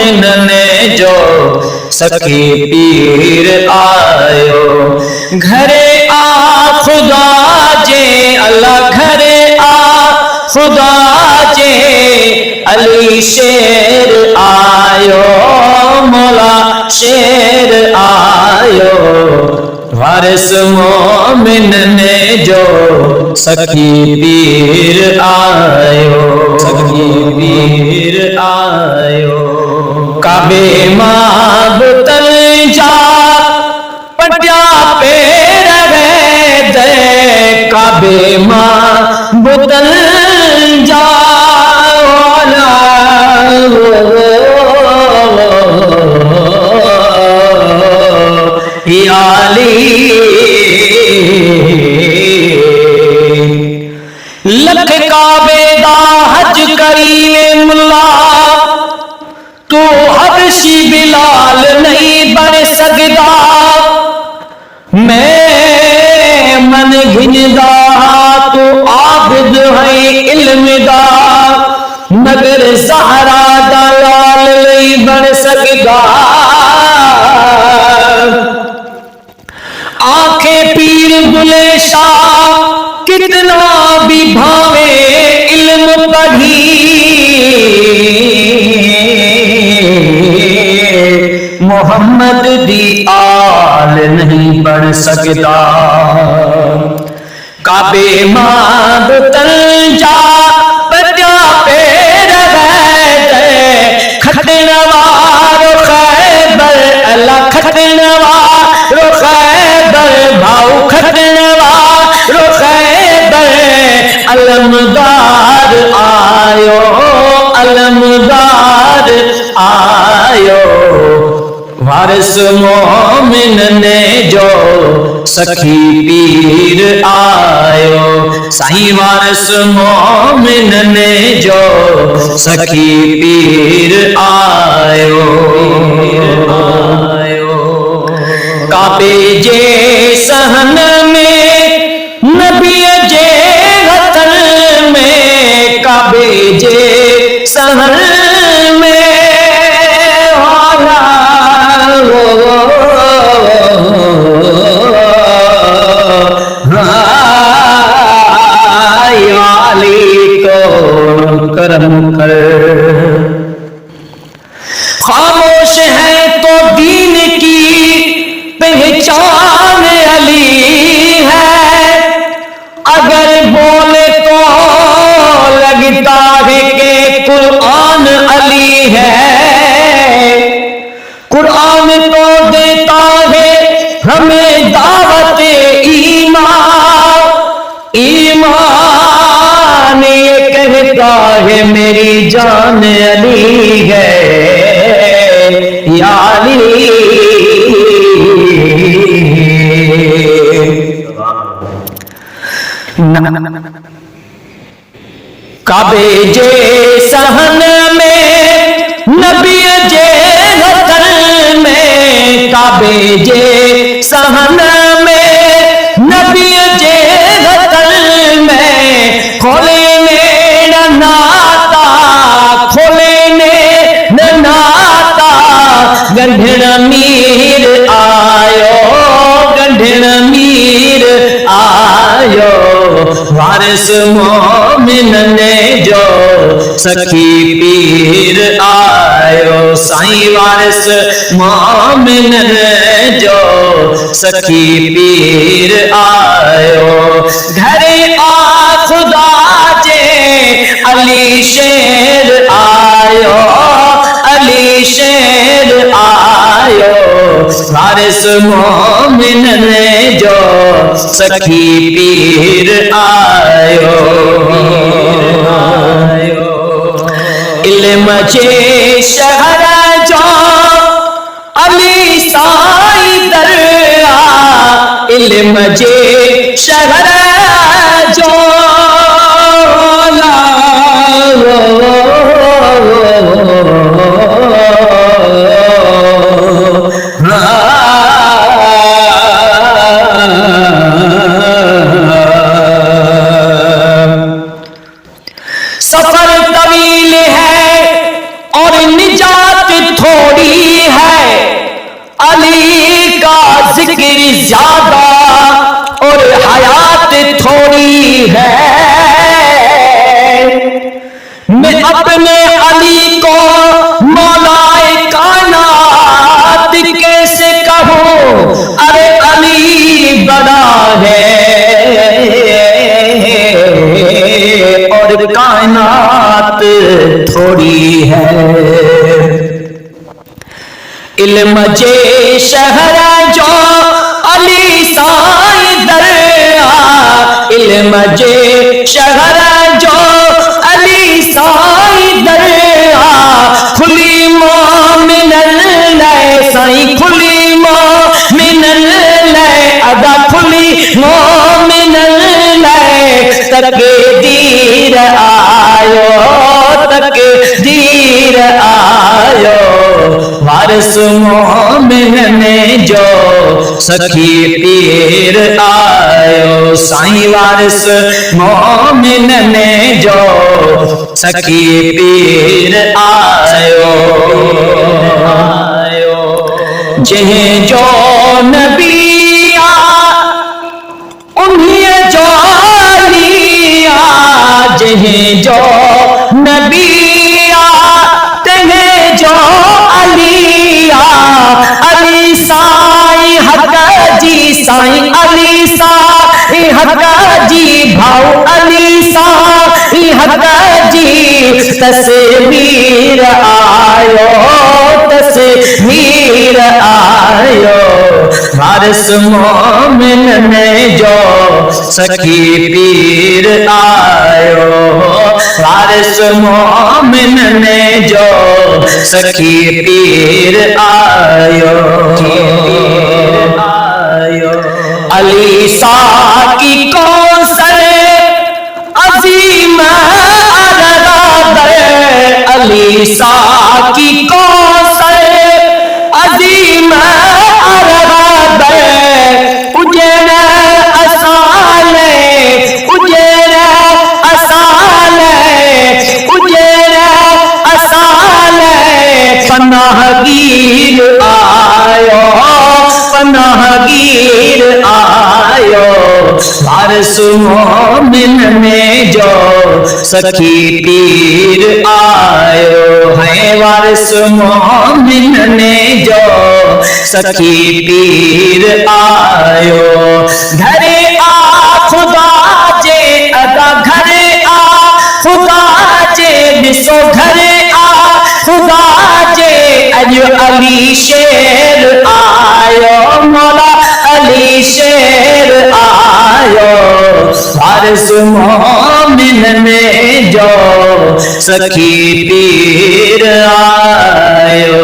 मोमिन ने जो सखी पीर आयो। घरे आ खुदा जे अल्लाह घरे आ खुदा जे अली शेर आयो मौला शेर आयो। वारिस मोमिन ने जो सखी पीर आयो सखी पीर आयो। काबे मां बुतल जा पटिया पेर दे काबे मां बुतल जा लख काबे दा हज करीवे मुल्ला तू हबशी बिलाल नहीं बन सकदा। मैं मन घिंदा तू आबिद है इल्म दा मगर ज़हरा दा लाल नहीं बन सकदा। आंखें पीर बुले शाह कितना भी भावे इल्म पढ़ी मोहम्मद दी आल नहीं बढ़ सकता। काबे मां बुतल जा पटिया पेर दे खटनवार खैबर अल्लाह खटनवार खैबर भाऊ खटनवार खैबर अलमदार आयो अलमदार आयो। वारिस मोमिन ने जो सखी पीर आयो। साईं वारिस मोमिन ने जो सखी पीर आयो। काबे जे सहन में नबी जे वतन में काबे जे सहन में करम कर। खामोश है तो दीन की पहचान अली है अगर बोले तो लगता है कि कुरान अली है। कुरान तो देता है हमें दावत ईमान ईमान ये कहता है मेरी जान अली है या अली। काबे जे सहन में नबी जे वतन में काबे जे सहन में नबी जे वतन में खोले ने नाता खोले ने नाता गंढण मीर आयो गंढण मीर आयो। वारिस मोमिन ने जो सखी पीर आयो। साईं वारिस मोमिन ने जो सखी पीर आयो। घरे आ खुदा जे अली शेर आयो अली शेर आयो। वारिस मोमिन ने जो सखी पीर आयो। इल्म जे शहर जो अली साईं दरिया इल्म जे शहर जो सफर तवील है और निजात ज्यादा और हयात थोड़ी है। मैं अपने अली को मौलाए कायनात कैसे कहूँ, अरे अली बड़ा है और कायनात थोड़ी है। इल्म जे शहर जो अली साईं दरिया, इल्म जे शहर जो अली साईं दरिया, खुली मोमिनन ले साईं खुली मोमिनन ले अदा खुली मोमिनन ले, तकदीर आयो तकदीर आयो, वारिस मोमिन में जो सखी पीर आयो, साईं वारिस मोमिन में जो सखी पीर आयो। जिन्हें जो नबिया उन्हें जो लिया, जिन्हें जो नबिया तेहे जो अलिया, अली साईं हक जी साईं अली साईं हक जी भाऊ अली साईं हक जी, तस्वीर आयो तस्वीर आयो, वारिस मोमिन में जो सखी पीर आयो, वारिस मोमिन में जो सखी पीर आयो। अली सा की कौसर अजीम अरदाद, अली सा की कौसर अजीम अरदाद, उजैन असाले उजैन असाले उजैन असाले, पनाहगीर आयो पनाहगीर आयो, वारिस मोमिन में जो सखी पीर आयो है, वारिस मोमिन में जो सखी पीर आयो। घरे आ खुदा जे अदा घरे आ खुदा जे दिसो घरे आ खुदा जे, अज अली शेर आयो मौला अली शेर आयो, वारिस मोमिन में जो सखी पीर आयो।